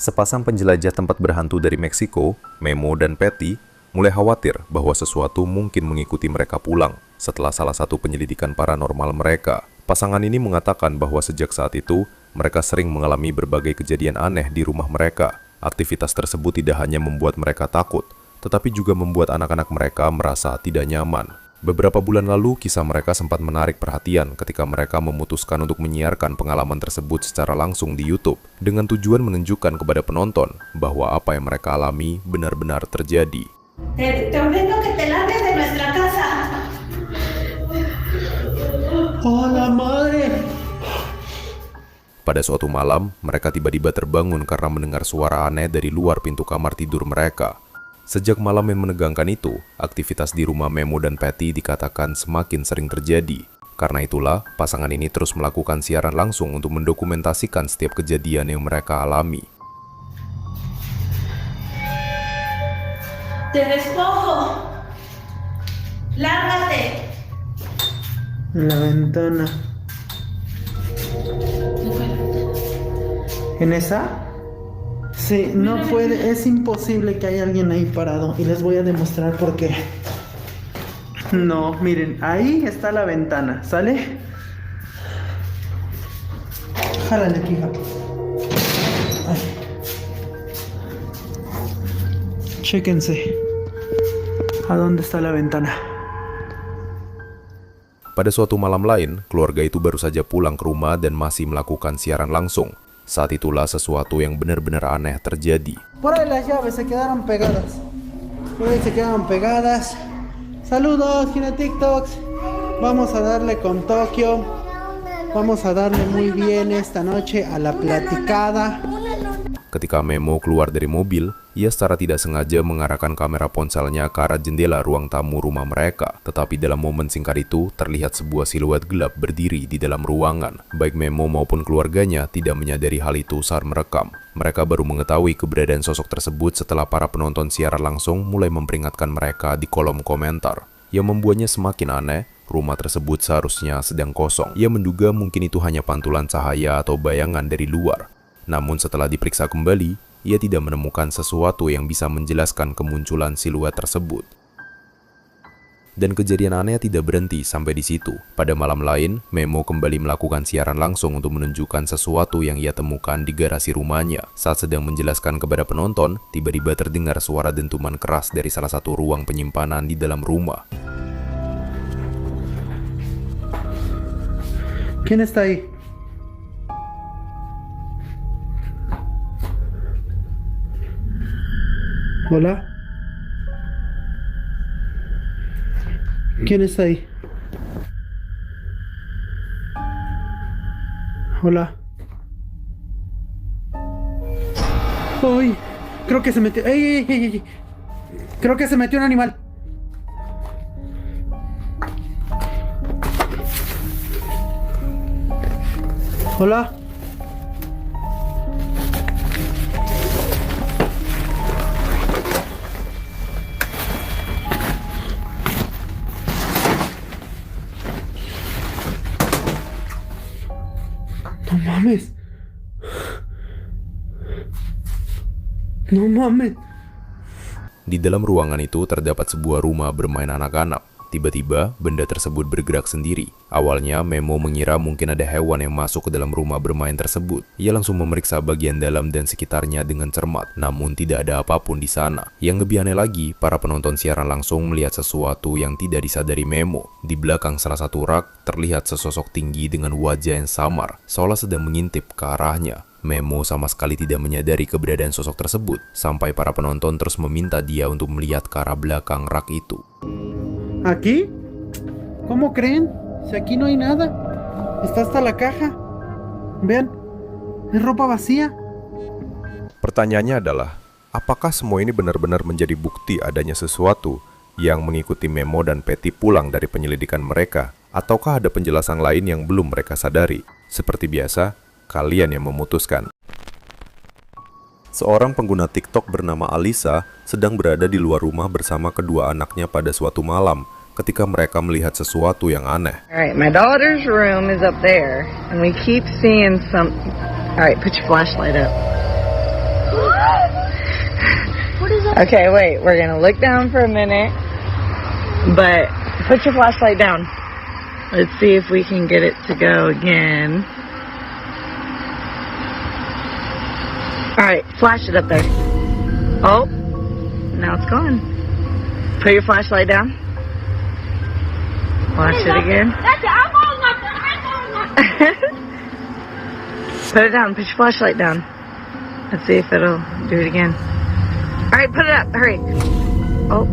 Sepasang penjelajah tempat berhantu dari Meksiko, Memo dan Patty, mulai khawatir bahwa sesuatu mungkin mengikuti mereka pulang setelah salah satu penyelidikan paranormal mereka. Pasangan ini mengatakan bahwa sejak saat itu, mereka sering mengalami berbagai kejadian aneh di rumah mereka. Aktivitas tersebut tidak hanya membuat mereka takut, tetapi juga membuat anak-anak mereka merasa tidak nyaman. Beberapa bulan lalu, kisah mereka sempat menarik perhatian ketika mereka memutuskan untuk menyiarkan pengalaman tersebut secara langsung di YouTube dengan tujuan menunjukkan kepada penonton bahwa apa yang mereka alami benar-benar terjadi. Te ordeno que te largues de nuestra casa. ¡Hola, madre! Pada suatu malam, mereka tiba-tiba terbangun karena mendengar suara aneh dari luar pintu kamar tidur mereka. Sejak malam yang menegangkan itu, aktivitas di rumah Memo dan Patty dikatakan semakin sering terjadi. Karena itulah, pasangan ini terus melakukan siaran langsung untuk mendokumentasikan setiap kejadian yang mereka alami. Te despojo. Lárgate. La ventana. ¿En esa? Sí, no puede, es imposible que haya alguien ahí parado. Y les voy a demostrar por qué. No, miren, ahí está la ventana, ¿sale? Jálale aquí, hija. Ay. Chéquense. ¿A dónde está la ventana? Pada suatu malam lain, keluarga itu baru saja pulang ke rumah dan masih melakukan siaran langsung. Saat itulah sesuatu yang benar-benar aneh terjadi. Por ahí las llaves se quedaron pegadas. Por ahí se quedaron pegadas. Saludos, Gina TikToks. Vamos a darle con Tokio. Vamos a darle muy bien esta noche a la platicada. Ketika Memo keluar dari mobil, ia secara tidak sengaja mengarahkan kamera ponselnya ke arah jendela ruang tamu rumah mereka. Tetapi dalam momen singkat itu, terlihat sebuah siluet gelap berdiri di dalam ruangan. Baik Memo maupun keluarganya tidak menyadari hal itu saat merekam. Mereka baru mengetahui keberadaan sosok tersebut setelah para penonton siaran langsung mulai memperingatkan mereka di kolom komentar. Yang membuatnya semakin aneh, rumah tersebut seharusnya sedang kosong. Ia menduga mungkin itu hanya pantulan cahaya atau bayangan dari luar. Namun setelah diperiksa kembali, ia tidak menemukan sesuatu yang bisa menjelaskan kemunculan siluet tersebut. Dan kejadian aneh tidak berhenti sampai di situ. Pada malam lain, Memo kembali melakukan siaran langsung untuk menunjukkan sesuatu yang ia temukan di garasi rumahnya. Saat sedang menjelaskan kepada penonton, tiba-tiba terdengar suara dentuman keras dari salah satu ruang penyimpanan di dalam rumah. ¿Quién está ahí? Hola. ¿Quién está ahí? Hola. ¡Ay! Creo que se metió. ¡Ey, ey, ey, ey! Creo que se metió un animal. Hola. No mames. No mames. Di dalam ruangan itu terdapat sebuah rumah bermain anak-anak. Tiba-tiba, benda tersebut bergerak sendiri. Awalnya, Memo mengira mungkin ada hewan yang masuk ke dalam rumah bermain tersebut. Ia langsung memeriksa bagian dalam dan sekitarnya dengan cermat, namun tidak ada apapun di sana. Yang lebih aneh lagi, para penonton siaran langsung melihat sesuatu yang tidak disadari Memo. Di belakang salah satu rak, terlihat sesosok tinggi dengan wajah yang samar, seolah sedang mengintip ke arahnya. Memo sama sekali tidak menyadari keberadaan sosok tersebut, sampai para penonton terus meminta dia untuk melihat ke arah belakang rak itu. ¿Aquí? ¿Cómo creen? Si aquí no hay nada. Está hasta la caja. Vean, es ropa vacía. Pertanyaannya adalah, apakah semua ini benar-benar menjadi bukti adanya sesuatu yang mengikuti Memo dan Patty pulang dari penyelidikan mereka? Ataukah ada penjelasan lain yang belum mereka sadari? Seperti biasa, kalian yang memutuskan. Seorang pengguna TikTok bernama Alisa sedang berada di luar rumah bersama kedua anaknya pada suatu malam ketika mereka melihat sesuatu yang aneh. Alright, my daughter's room is up there and we keep seeing some... Alright, put your flashlight up. Okay, wait. We're gonna look down for a minute, but put your flashlight down. Let's see if we can get it to go again. All right, flash it up there. Oh, now it's gone. Put your flashlight down. Flash it again. Put it down. Put your flashlight down. Let's see if it'll do it again. All right, put it up. Hurry. Oh.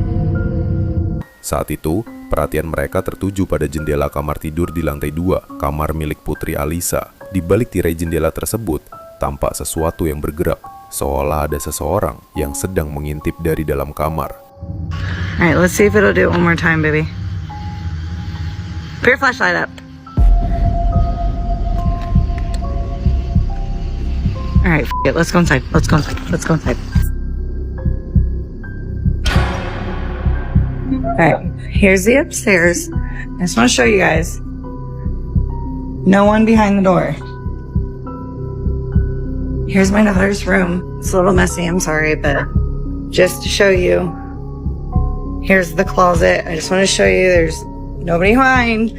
Saat itu, perhatian mereka tertuju pada jendela kamar tidur di lantai 2, kamar milik Putri Alisa. Di balik tirai jendela tersebut, tampak sesuatu yang bergerak, seolah ada seseorang yang sedang mengintip dari dalam kamar. Alright, let's see if it'll do it one more time, baby. Put your flashlight up. Alright, it. Let's go inside. Let's go inside. Let's go inside. Alright, here's the upstairs. I just want to show you guys. No one behind the door. Here's my daughter's room. It's a little messy, I'm sorry, but just to show you. Here's the closet. I just want to show you there's nobody behind.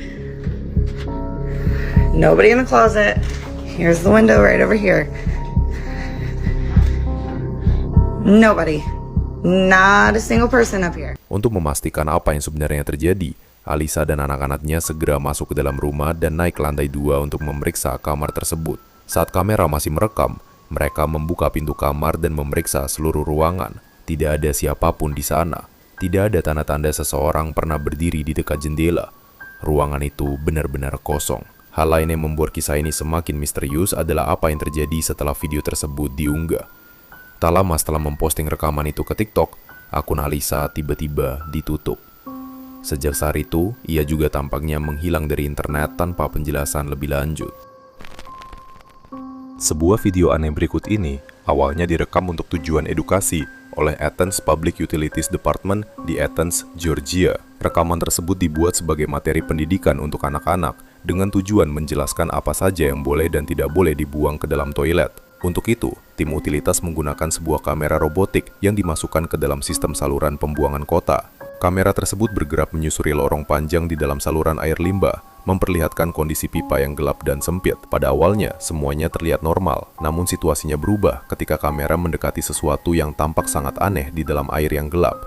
Nobody in the closet. Here's the window right over here. Nobody. Not a single person up here. Untuk memastikan apa yang sebenarnya terjadi, Alisa dan anak-anaknya segera masuk ke dalam rumah dan naik ke lantai 2 untuk memeriksa kamar tersebut. Saat kamera masih merekam, mereka membuka pintu kamar dan memeriksa seluruh ruangan. Tidak ada siapapun di sana. Tidak ada tanda-tanda seseorang pernah berdiri di dekat jendela. Ruangan itu benar-benar kosong. Hal lain yang membuat kisah ini semakin misterius adalah apa yang terjadi setelah video tersebut diunggah. Tak lama setelah memposting rekaman itu ke TikTok, akun Alisa tiba-tiba ditutup. Sejak saat itu, ia juga tampaknya menghilang dari internet tanpa penjelasan lebih lanjut. Sebuah video aneh berikut ini awalnya direkam untuk tujuan edukasi oleh Athens Public Utilities Department di Athens, Georgia. Rekaman tersebut dibuat sebagai materi pendidikan untuk anak-anak dengan tujuan menjelaskan apa saja yang boleh dan tidak boleh dibuang ke dalam toilet. Untuk itu, tim utilitas menggunakan sebuah kamera robotik yang dimasukkan ke dalam sistem saluran pembuangan kota. Kamera tersebut bergerak menyusuri lorong panjang di dalam saluran air limbah, memperlihatkan kondisi pipa yang gelap dan sempit. Pada awalnya, semuanya terlihat normal, namun situasinya berubah ketika kamera mendekati sesuatu yang tampak sangat aneh di dalam air yang gelap.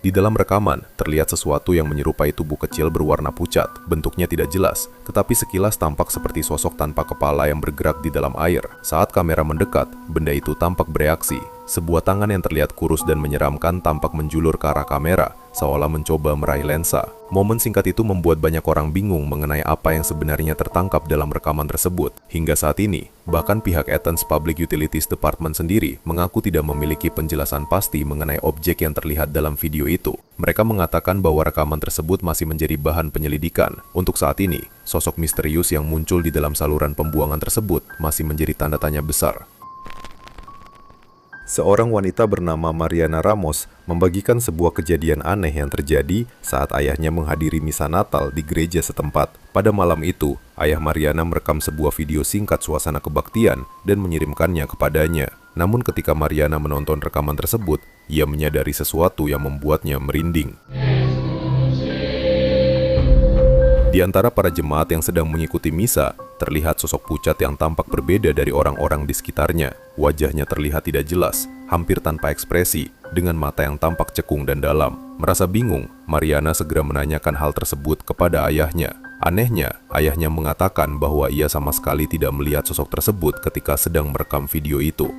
Di dalam rekaman, terlihat sesuatu yang menyerupai tubuh kecil berwarna pucat. Bentuknya tidak jelas, tetapi sekilas tampak seperti sosok tanpa kepala yang bergerak di dalam air. Saat kamera mendekat, benda itu tampak bereaksi. Sebuah tangan yang terlihat kurus dan menyeramkan tampak menjulur ke arah kamera, seolah mencoba meraih lensa. Momen singkat itu membuat banyak orang bingung mengenai apa yang sebenarnya tertangkap dalam rekaman tersebut. Hingga saat ini, bahkan pihak Athens Public Utilities Department sendiri mengaku tidak memiliki penjelasan pasti mengenai objek yang terlihat dalam video itu. Mereka mengatakan bahwa rekaman tersebut masih menjadi bahan penyelidikan. Untuk saat ini, sosok misterius yang muncul di dalam saluran pembuangan tersebut masih menjadi tanda tanya besar. Seorang wanita bernama Mariana Ramos membagikan sebuah kejadian aneh yang terjadi saat ayahnya menghadiri misa Natal di gereja setempat. Pada malam itu, ayah Mariana merekam sebuah video singkat suasana kebaktian dan mengirimkannya kepadanya. Namun ketika Mariana menonton rekaman tersebut, ia menyadari sesuatu yang membuatnya merinding. Di antara para jemaat yang sedang mengikuti misa, terlihat sosok pucat yang tampak berbeda dari orang-orang di sekitarnya. Wajahnya terlihat tidak jelas, hampir tanpa ekspresi, dengan mata yang tampak cekung dan dalam. Merasa bingung, Mariana segera menanyakan hal tersebut kepada ayahnya. Anehnya, ayahnya mengatakan bahwa ia sama sekali tidak melihat sosok tersebut ketika sedang merekam video itu.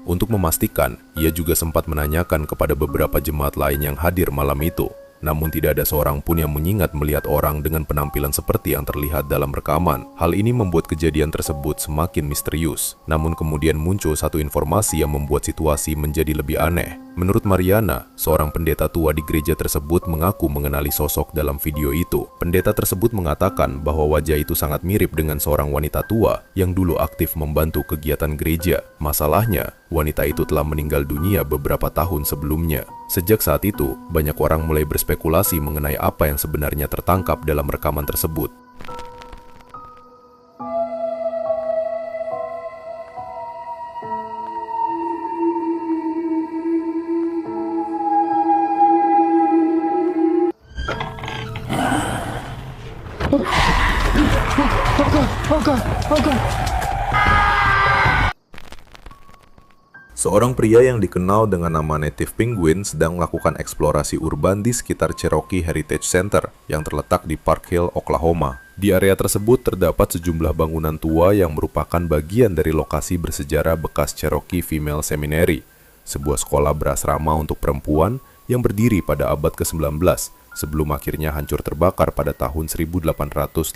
Untuk memastikan, ia juga sempat menanyakan kepada beberapa jemaat lain yang hadir malam itu. Namun tidak ada seorang pun yang mengingat melihat orang dengan penampilan seperti yang terlihat dalam rekaman. Hal ini membuat kejadian tersebut semakin misterius. Namun kemudian muncul satu informasi yang membuat situasi menjadi lebih aneh. Menurut Mariana, seorang pendeta tua di gereja tersebut mengaku mengenali sosok dalam video itu. Pendeta tersebut mengatakan bahwa wajah itu sangat mirip dengan seorang wanita tua yang dulu aktif membantu kegiatan gereja. Masalahnya, wanita itu telah meninggal dunia beberapa tahun sebelumnya. Sejak saat itu, banyak orang mulai berspekulasi mengenai apa yang sebenarnya tertangkap dalam rekaman tersebut. Seorang pria yang dikenal dengan nama Native Penguin sedang melakukan eksplorasi urban di sekitar Cherokee Heritage Center yang terletak di Park Hill, Oklahoma. Di area tersebut terdapat sejumlah bangunan tua yang merupakan bagian dari lokasi bersejarah bekas Cherokee Female Seminary, sebuah sekolah berasrama untuk perempuan yang berdiri pada abad ke-19 sebelum akhirnya hancur terbakar pada tahun 1887.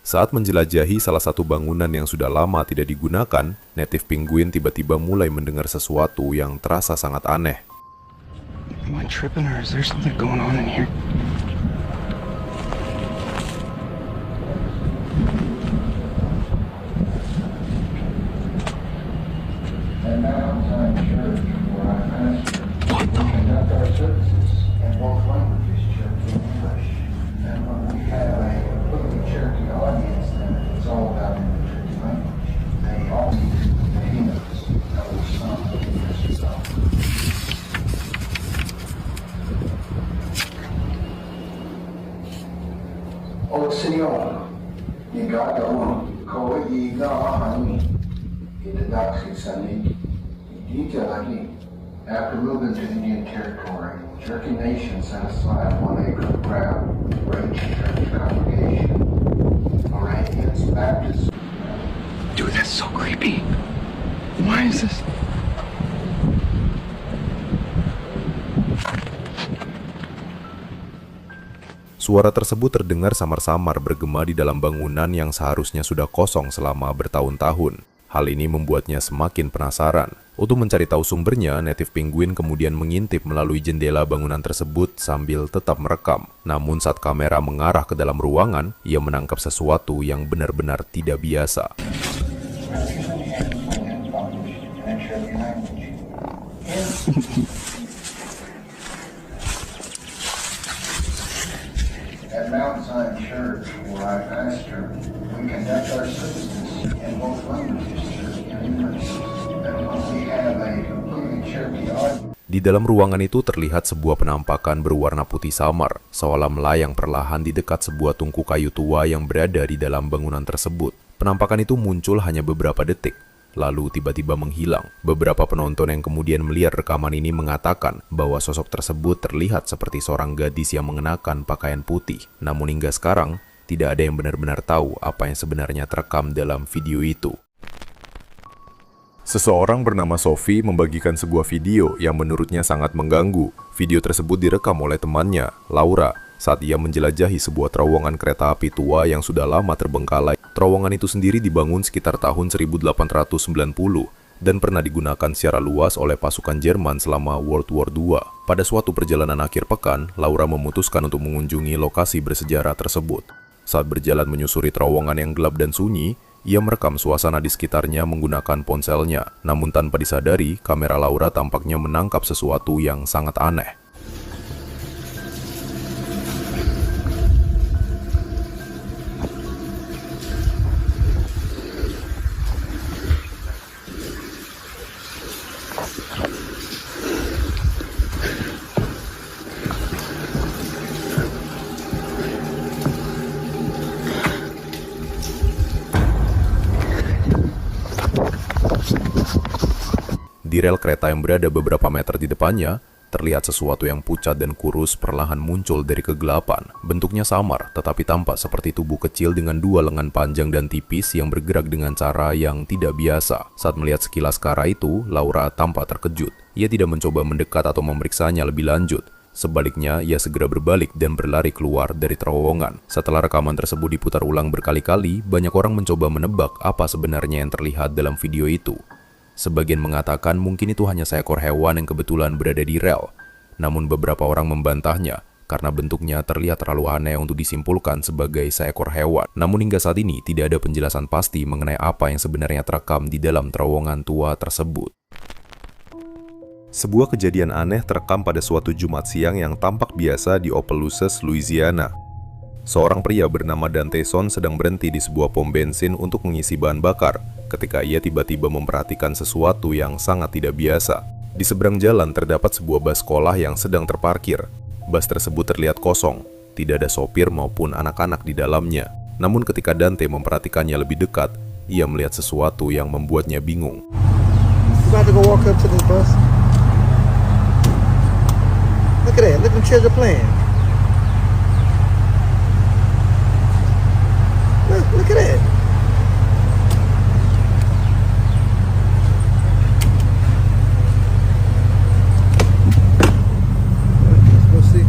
Saat menjelajahi salah satu bangunan yang sudah lama tidak digunakan, Native Penguin tiba-tiba mulai mendengar sesuatu yang terasa sangat aneh. Am I tripping or is there something going on in here? What the? O Senhor, ligado ko igahani, idadaksi sani, idita lagi. After moving to Indian Territory, Cherokee Nation set aside 1 acre of ground for ancient church congregation. Moravians, Baptists. Dude, that's so creepy. Why is this? Suara tersebut terdengar samar-samar bergema di dalam bangunan yang seharusnya sudah kosong selama bertahun-tahun. Hal ini membuatnya semakin penasaran. Untuk mencari tahu sumbernya, Native Penguin kemudian mengintip melalui jendela bangunan tersebut sambil tetap merekam. Namun saat kamera mengarah ke dalam ruangan, ia menangkap sesuatu yang benar-benar tidak biasa. At Mount Zion Church, where I pastor, we conduct our services in both languages, Cherokee and English. And we have a completely Cherokee audience. Di dalam ruangan itu terlihat sebuah penampakan berwarna putih samar, seolah melayang perlahan di dekat sebuah tungku kayu tua yang berada di dalam bangunan tersebut. Penampakan itu muncul hanya beberapa detik, lalu tiba-tiba menghilang. Beberapa penonton yang kemudian melihat rekaman ini mengatakan bahwa sosok tersebut terlihat seperti seorang gadis yang mengenakan pakaian putih. Namun hingga sekarang, tidak ada yang benar-benar tahu apa yang sebenarnya terekam dalam video itu. Seseorang bernama Sophie membagikan sebuah video yang menurutnya sangat mengganggu. Video tersebut direkam oleh temannya, Laura, saat ia menjelajahi sebuah terowongan kereta api tua yang sudah lama terbengkalai. Terowongan itu sendiri dibangun sekitar tahun 1890 dan pernah digunakan secara luas oleh pasukan Jerman selama World War II. Pada suatu perjalanan akhir pekan, Laura memutuskan untuk mengunjungi lokasi bersejarah tersebut. Saat berjalan menyusuri terowongan yang gelap dan sunyi, ia merekam suasana di sekitarnya menggunakan ponselnya. Namun tanpa disadari, kamera Laura tampaknya menangkap sesuatu yang sangat aneh. Di rel kereta yang berada beberapa meter di depannya, terlihat sesuatu yang pucat dan kurus perlahan muncul dari kegelapan. Bentuknya samar, tetapi tampak seperti tubuh kecil dengan dua lengan panjang dan tipis yang bergerak dengan cara yang tidak biasa. Saat melihat sekilas ke arah itu, Laura tampak terkejut. Ia tidak mencoba mendekat atau memeriksanya lebih lanjut. Sebaliknya, ia segera berbalik dan berlari keluar dari terowongan. Setelah rekaman tersebut diputar ulang berkali-kali, banyak orang mencoba menebak apa sebenarnya yang terlihat dalam video itu. Sebagian mengatakan mungkin itu hanya seekor hewan yang kebetulan berada di rel. Namun beberapa orang membantahnya karena bentuknya terlihat terlalu aneh untuk disimpulkan sebagai seekor hewan. Namun hingga saat ini tidak ada penjelasan pasti mengenai apa yang sebenarnya terekam di dalam terowongan tua tersebut. Sebuah kejadian aneh terekam pada suatu Jumat siang yang tampak biasa di Opelousas, Louisiana. Seorang pria bernama Danteson sedang berhenti di sebuah pom bensin untuk mengisi bahan bakar ketika ia tiba-tiba memperhatikan sesuatu yang sangat tidak biasa. Di seberang jalan terdapat sebuah bus sekolah yang sedang terparkir. Bus tersebut terlihat kosong, Tidak ada sopir maupun anak-anak di dalamnya. Namun ketika Dante memperhatikannya lebih dekat, ia melihat sesuatu yang membuatnya bingung. About to go walk up to this bus. Look at that. Look at the children playing. Look at that. Let's go see.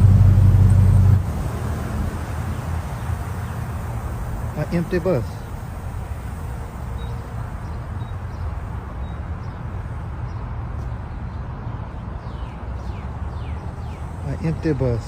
An empty bus. An empty bus.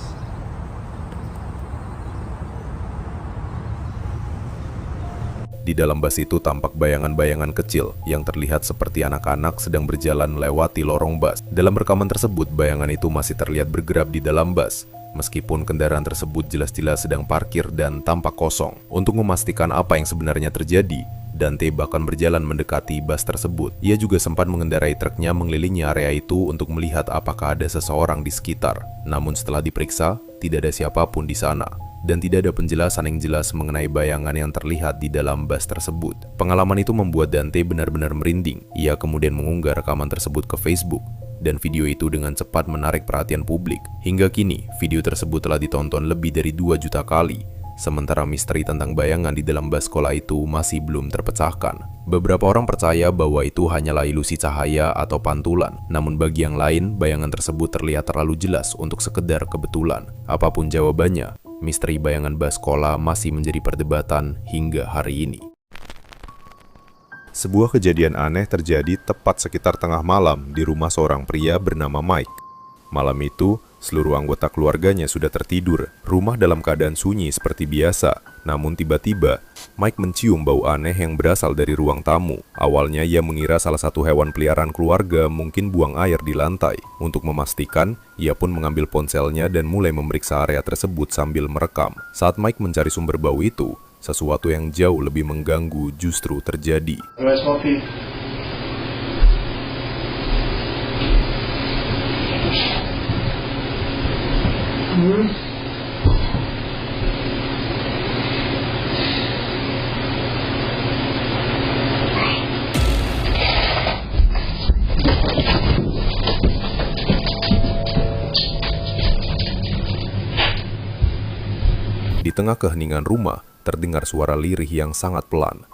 Di dalam bus itu tampak bayangan-bayangan kecil yang terlihat seperti anak-anak sedang berjalan melewati lorong bus. Dalam rekaman tersebut, bayangan itu masih terlihat bergerak di dalam bus, meskipun kendaraan tersebut jelas-jelas sedang parkir dan tampak kosong. Untuk memastikan apa yang sebenarnya terjadi, Dante bahkan berjalan mendekati bus tersebut. Ia juga sempat mengendarai truknya mengelilingi area itu untuk melihat apakah ada seseorang di sekitar. Namun setelah diperiksa, tidak ada siapapun di sana. Dan tidak ada penjelasan yang jelas mengenai bayangan yang terlihat di dalam bus tersebut. Pengalaman itu membuat Dante benar-benar merinding. Ia kemudian mengunggah rekaman tersebut ke Facebook, dan video itu dengan cepat menarik perhatian publik. Hingga kini, video tersebut telah ditonton lebih dari 2 juta kali, sementara misteri tentang bayangan di dalam bus sekolah itu masih belum terpecahkan. Beberapa orang percaya bahwa itu hanyalah ilusi cahaya atau pantulan, namun bagi yang lain, bayangan tersebut terlihat terlalu jelas untuk sekedar kebetulan. Apapun jawabannya, misteri bayangan bus sekolah masih menjadi perdebatan hingga hari ini. Sebuah kejadian aneh terjadi tepat sekitar tengah malam di rumah seorang pria bernama Mike. Malam itu, seluruh anggota keluarganya sudah tertidur. Rumah dalam keadaan sunyi seperti biasa. Namun tiba-tiba, Mike mencium bau aneh yang berasal dari ruang tamu. Awalnya ia mengira salah satu hewan peliharaan keluarga mungkin buang air di lantai. Untuk memastikan, ia pun mengambil ponselnya dan mulai memeriksa area tersebut sambil merekam. Saat Mike mencari sumber bau itu, sesuatu yang jauh lebih mengganggu justru terjadi. Di tengah keheningan rumah, terdengar suara lirih yang sangat pelan.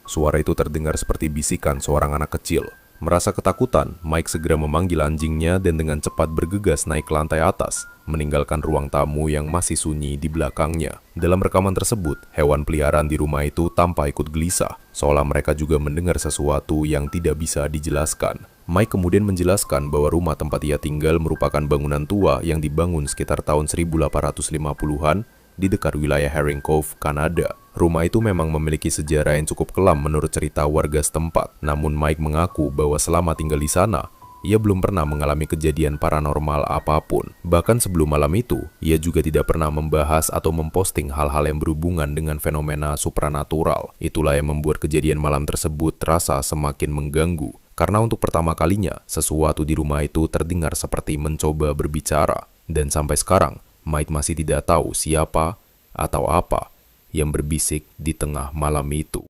Suara itu terdengar seperti bisikan seorang anak kecil. Merasa ketakutan, Mike segera memanggil anjingnya dan dengan cepat bergegas naik ke lantai atas, meninggalkan ruang tamu yang masih sunyi di belakangnya. Dalam rekaman tersebut, hewan peliharaan di rumah itu tampak ikut gelisah, seolah mereka juga mendengar sesuatu yang tidak bisa dijelaskan. Mike kemudian menjelaskan bahwa rumah tempat ia tinggal merupakan bangunan tua yang dibangun sekitar tahun 1850-an di dekat wilayah Herring Cove, Kanada. Rumah itu memang memiliki sejarah yang cukup kelam menurut cerita warga setempat. Namun Mike mengaku bahwa selama tinggal di sana, ia belum pernah mengalami kejadian paranormal apapun. Bahkan sebelum malam itu, ia juga tidak pernah membahas atau memposting hal-hal yang berhubungan dengan fenomena supranatural. Itulah yang membuat kejadian malam tersebut terasa semakin mengganggu. Karena untuk pertama kalinya, sesuatu di rumah itu terdengar seperti mencoba berbicara. Dan sampai sekarang, Mike masih tidak tahu siapa atau apa yang berbisik di tengah malam itu.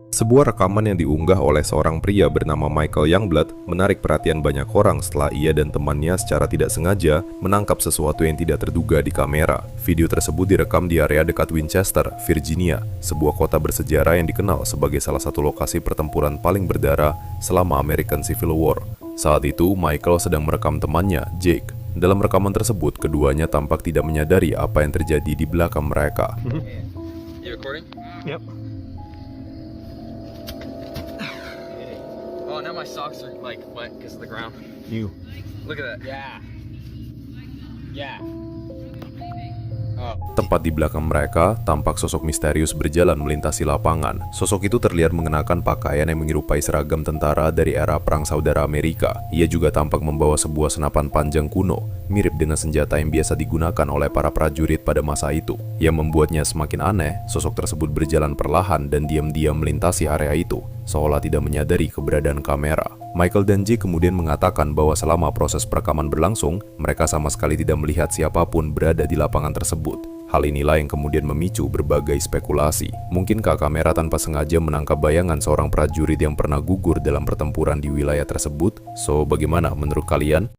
Sebuah rekaman yang diunggah oleh seorang pria bernama Michael Youngblood menarik perhatian banyak orang setelah ia dan temannya secara tidak sengaja menangkap sesuatu yang tidak terduga di kamera. Video tersebut direkam di area dekat Winchester, Virginia, sebuah kota bersejarah yang dikenal sebagai salah satu lokasi pertempuran paling berdarah selama American Civil War. Saat itu, Michael sedang merekam temannya, Jake. Dalam rekaman tersebut, keduanya tampak tidak menyadari apa yang terjadi di belakang mereka. You recording? Yep. Oh, now my socks are like wet because of the ground. You. Look at that. Yeah. Yeah. Tepat di belakang mereka, tampak sosok misterius berjalan melintasi lapangan. Sosok itu terlihat mengenakan pakaian yang menyerupai seragam tentara dari era Perang Saudara Amerika. Ia juga tampak membawa sebuah senapan panjang kuno, mirip dengan senjata yang biasa digunakan oleh para prajurit pada masa itu. Yang membuatnya semakin aneh, sosok tersebut berjalan perlahan dan diam-diam melintasi area itu, seolah tidak menyadari keberadaan kamera. Michael dan J kemudian mengatakan bahwa selama proses perekaman berlangsung, mereka sama sekali tidak melihat siapapun berada di lapangan tersebut. Hal inilah yang kemudian memicu berbagai spekulasi. Mungkinkah kamera tanpa sengaja menangkap bayangan seorang prajurit yang pernah gugur dalam pertempuran di wilayah tersebut? So, bagaimana menurut kalian?